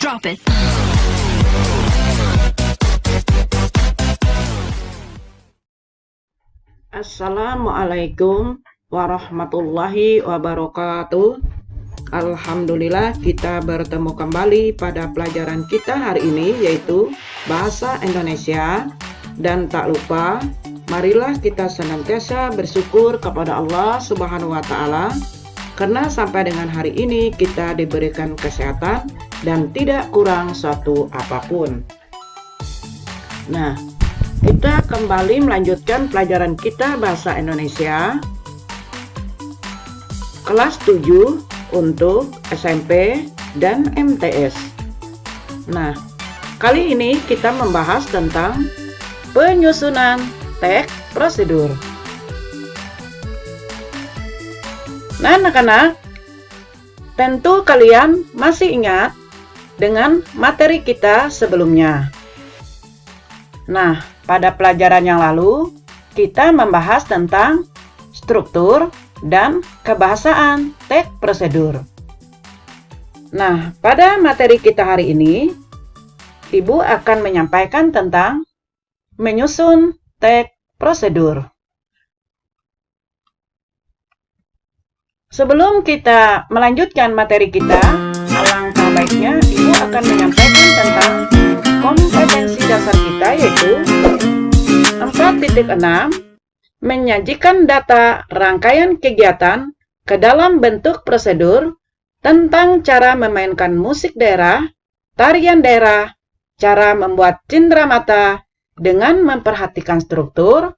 Drop it. Assalamualaikum warahmatullahi wabarakatuh. Alhamdulillah kita bertemu kembali pada pelajaran kita hari ini, yaitu Bahasa Indonesia. Dan tak lupa, marilah kita senantiasa bersyukur kepada Allah Subhanahu wa Ta'ala, karena sampai dengan hari ini kita diberikan kesehatan dan tidak kurang suatu apapun. Nah, kita kembali melanjutkan pelajaran kita Bahasa Indonesia kelas 7 untuk SMP dan MTS. Nah, kali ini kita membahas tentang penyusunan teks prosedur. Nah, anak-anak, tentu kalian masih ingat dengan materi kita sebelumnya. Nah, pada pelajaran yang lalu, kita membahas tentang struktur dan kebahasaan teks prosedur. Nah, pada materi kita hari ini, Ibu akan menyampaikan tentang menyusun teks prosedur. Sebelum kita melanjutkan materi kita, alangkah baiknya Ibu akan menyampaikan tentang kompetensi dasar kita, yaitu 4.6, menyajikan data rangkaian kegiatan ke dalam bentuk prosedur tentang cara memainkan musik daerah, tarian daerah, cara membuat cenderamata dengan memperhatikan struktur,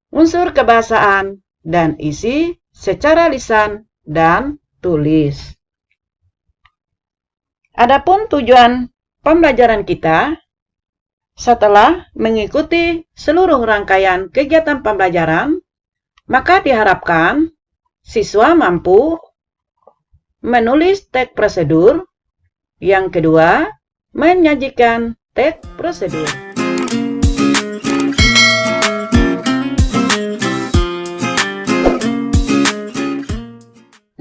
unsur kebahasaan, dan isi secara lisan dan tulis. Adapun tujuan pembelajaran kita, setelah mengikuti seluruh rangkaian kegiatan pembelajaran, maka diharapkan siswa mampu menulis teks prosedur. Yang kedua, menyajikan teks prosedur.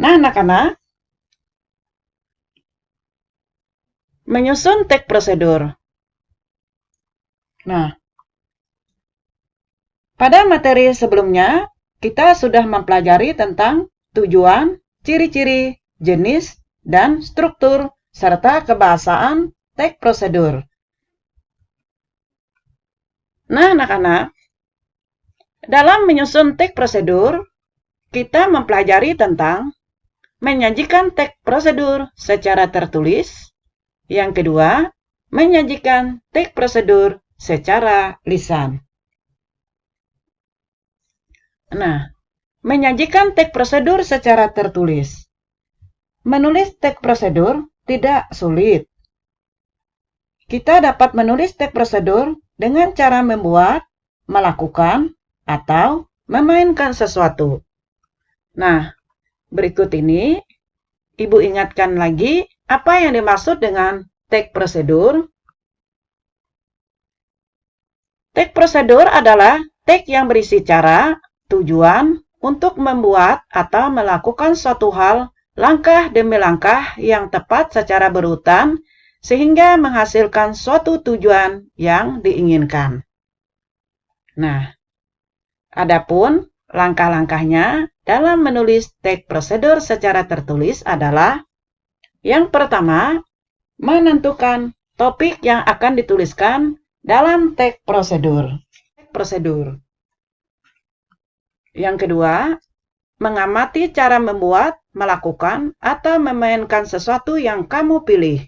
Nah, anak-anak, menyusun teks prosedur. Nah, pada materi sebelumnya, kita sudah mempelajari tentang tujuan, ciri-ciri, jenis, dan struktur, serta kebahasaan teks prosedur. Nah, anak-anak, dalam menyusun teks prosedur, kita mempelajari tentang menyajikan teks prosedur secara tertulis. Yang kedua, menyajikan teks prosedur secara lisan. Nah, menyajikan teks prosedur secara tertulis. Menulis teks prosedur tidak sulit. Kita dapat menulis teks prosedur dengan cara membuat, melakukan, atau memainkan sesuatu. Nah, berikut ini Ibu ingatkan lagi apa yang dimaksud dengan teks prosedur. Teks prosedur adalah teks yang berisi cara, tujuan untuk membuat atau melakukan suatu hal langkah demi langkah yang tepat secara berurutan sehingga menghasilkan suatu tujuan yang diinginkan. Nah, adapun langkah-langkahnya dalam menulis teks prosedur secara tertulis adalah: yang pertama, menentukan topik yang akan dituliskan dalam teks prosedur. Yang kedua, mengamati cara membuat, melakukan, atau memainkan sesuatu yang kamu pilih.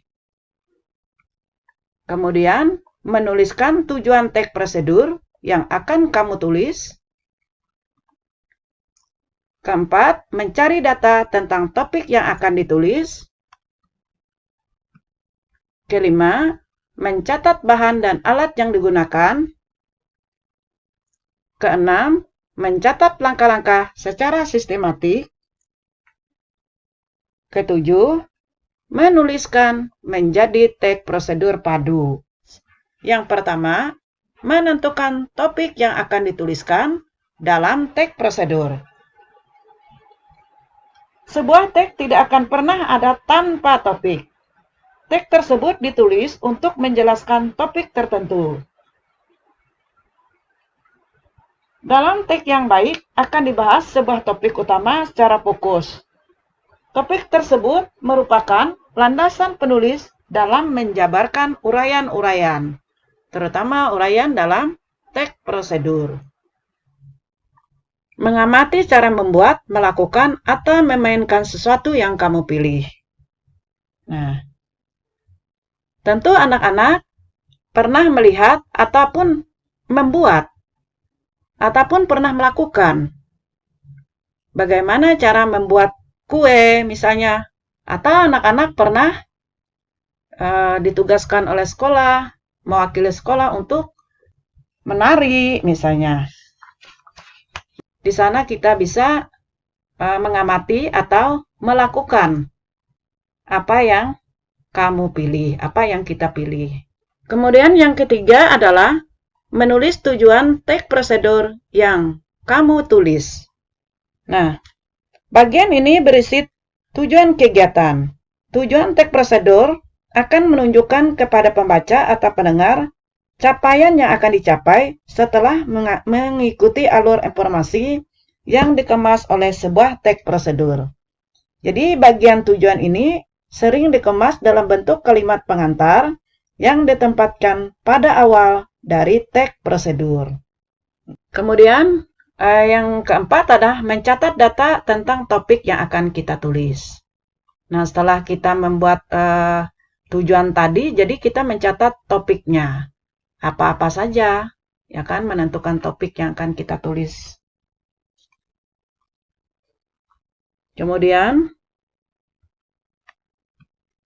Kemudian, menuliskan tujuan teks prosedur yang akan kamu tulis. Keempat, mencari data tentang topik yang akan ditulis. Kelima, mencatat bahan dan alat yang digunakan. Keenam, mencatat langkah-langkah secara sistematik. Ketujuh, menuliskan menjadi teks prosedur padu. Yang pertama, menentukan topik yang akan dituliskan dalam teks prosedur. Sebuah teks tidak akan pernah ada tanpa topik. teks tersebut ditulis untuk menjelaskan topik tertentu. Dalam teks yang baik akan dibahas sebuah topik utama secara fokus. Topik tersebut merupakan landasan penulis dalam menjabarkan uraian-uraian, terutama uraian dalam teks prosedur. Mengamati cara membuat, melakukan, atau memainkan sesuatu yang kamu pilih. Nah, tentu anak-anak pernah melihat ataupun membuat ataupun pernah melakukan bagaimana cara membuat kue misalnya, atau anak-anak pernah ditugaskan oleh sekolah, mewakili sekolah untuk menari misalnya. Di sana kita bisa mengamati atau melakukan apa yang kamu pilih, apa yang kita pilih. Kemudian yang ketiga adalah menulis tujuan teks prosedur yang kamu tulis. Nah, bagian ini berisi tujuan kegiatan. Tujuan teks prosedur akan menunjukkan kepada pembaca atau pendengar capaian yang akan dicapai setelah mengikuti alur informasi yang dikemas oleh sebuah teks prosedur. Jadi, bagian tujuan ini sering dikemas dalam bentuk kalimat pengantar yang ditempatkan pada awal dari teks prosedur. Kemudian, yang keempat adalah mencatat data tentang topik yang akan kita tulis. Nah, setelah kita membuat tujuan tadi, jadi kita mencatat topiknya. Apa-apa saja, ya kan, menentukan topik yang akan kita tulis. Kemudian,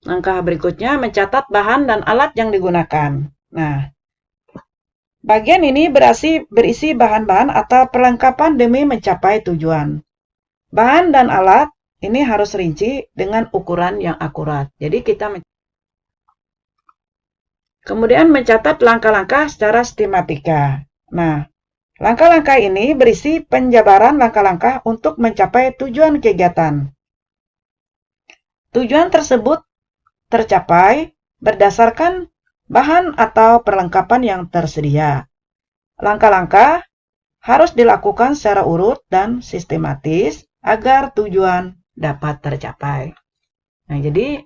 langkah berikutnya mencatat bahan dan alat yang digunakan. Nah, bagian ini berisi bahan-bahan atau perlengkapan demi mencapai tujuan. Bahan dan alat ini harus rinci dengan ukuran yang akurat. Jadi kita kemudian mencatat langkah-langkah secara sistematika. Nah, langkah-langkah ini berisi penjabaran langkah-langkah untuk mencapai tujuan kegiatan. Tujuan tersebut tercapai berdasarkan bahan atau perlengkapan yang tersedia. Langkah-langkah harus dilakukan secara urut dan sistematis agar tujuan dapat tercapai. Nah, jadi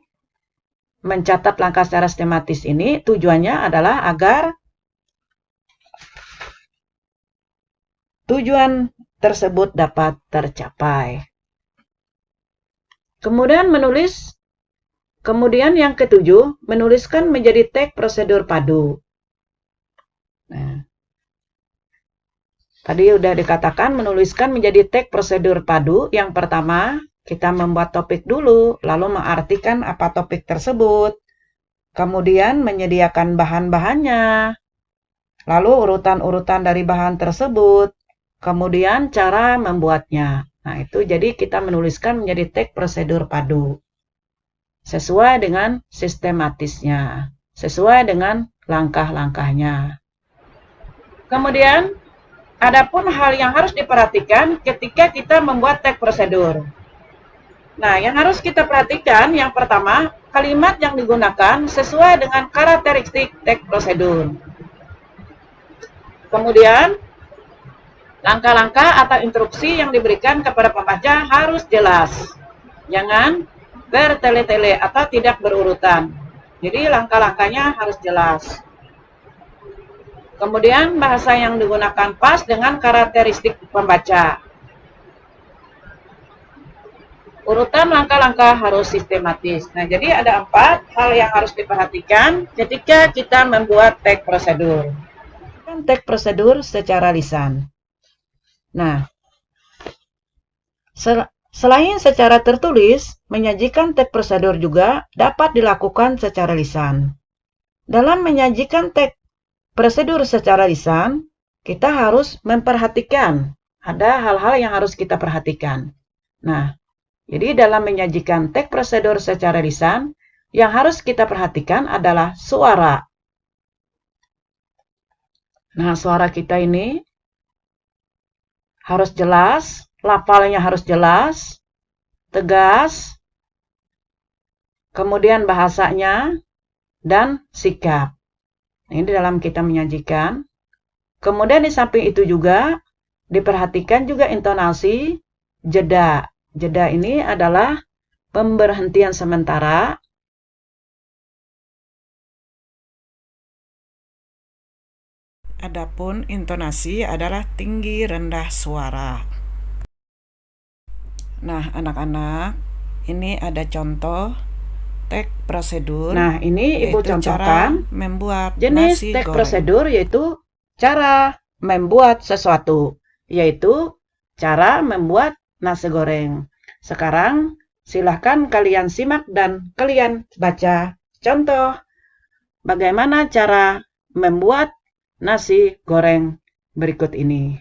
mencatat langkah secara sistematis ini tujuannya adalah agar tujuan tersebut dapat tercapai. Kemudian yang ketujuh, menuliskan menjadi teks prosedur padu. Nah, tadi udah dikatakan menuliskan menjadi teks prosedur padu. Yang pertama, kita membuat topik dulu, lalu mengartikan apa topik tersebut. Kemudian menyediakan bahan-bahannya, lalu urutan-urutan dari bahan tersebut. Kemudian cara membuatnya. Nah, itu jadi kita menuliskan menjadi teks prosedur padu. Sesuai dengan sistematisnya, sesuai dengan langkah-langkahnya. Kemudian, adapun hal yang harus diperhatikan ketika kita membuat teks prosedur. Nah, yang harus kita perhatikan yang pertama, kalimat yang digunakan sesuai dengan karakteristik teks prosedur. Kemudian, langkah-langkah atau instruksi yang diberikan kepada pembaca harus jelas. Jangan bertele-tele atau tidak berurutan. Jadi langkah-langkahnya harus jelas. Kemudian bahasa yang digunakan pas dengan karakteristik pembaca. Urutan langkah-langkah harus sistematis. Nah, jadi ada 4 hal yang harus diperhatikan ketika kita membuat teks prosedur. Teks prosedur secara lisan. Nah, selain secara tertulis, menyajikan teks prosedur juga dapat dilakukan secara lisan. Dalam menyajikan teks prosedur secara lisan, kita harus memperhatikan. Ada hal-hal yang harus kita perhatikan. Nah, jadi dalam menyajikan teks prosedur secara lisan, yang harus kita perhatikan adalah suara. Nah, suara kita ini harus jelas, lafalnya harus jelas, tegas, kemudian bahasanya dan sikap. Ini dalam kita menyajikan. Kemudian di samping itu juga diperhatikan juga intonasi jeda. Jeda ini adalah pemberhentian sementara. Adapun intonasi adalah tinggi rendah suara. Nah, anak-anak, ini ada contoh teks prosedur. Nah, ini Ibu contohkan membuat jenis teks prosedur, yaitu cara membuat sesuatu, yaitu cara membuat nasi goreng. Sekarang silahkan kalian simak dan kalian baca contoh bagaimana cara membuat nasi goreng berikut ini.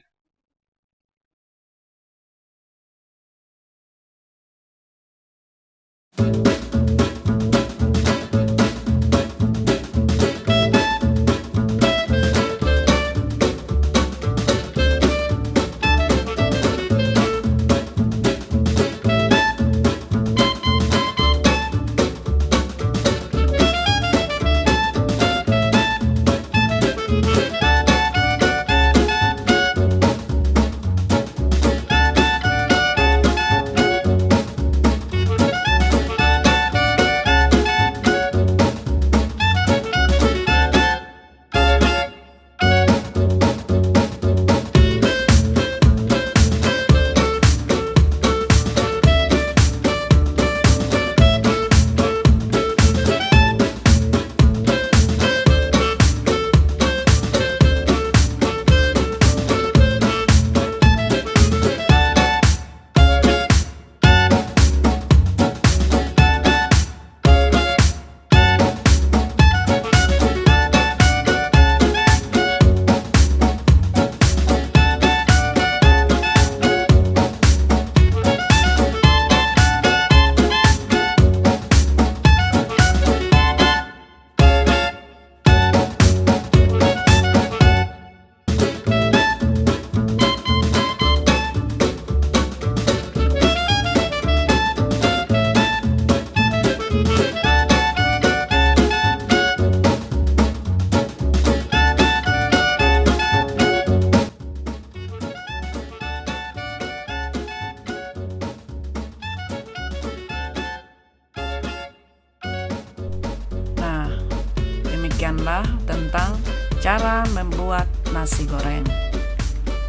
Demikianlah tentang cara membuat nasi goreng.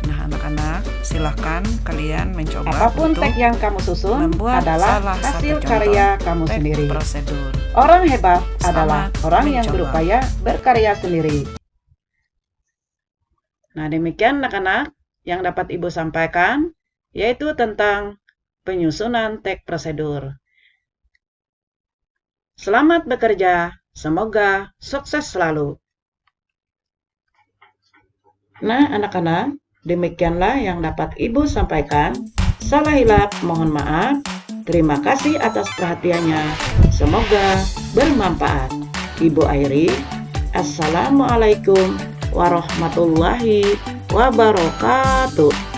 Nah, anak-anak, silahkan kalian mencoba. Apapun teks yang kamu susun adalah hasil karya kamu sendiri. Prosedur. Orang hebat adalah orang yang berupaya berkarya sendiri. Nah, demikian anak-anak yang dapat Ibu sampaikan, yaitu tentang penyusunan teks prosedur. Selamat bekerja. Semoga sukses selalu. Nah, anak-anak, demikianlah yang dapat Ibu sampaikan. Salah hilap, mohon maaf. Terima kasih atas perhatiannya. Semoga bermanfaat. Ibu Airi, Assalamualaikum warahmatullahi wabarakatuh.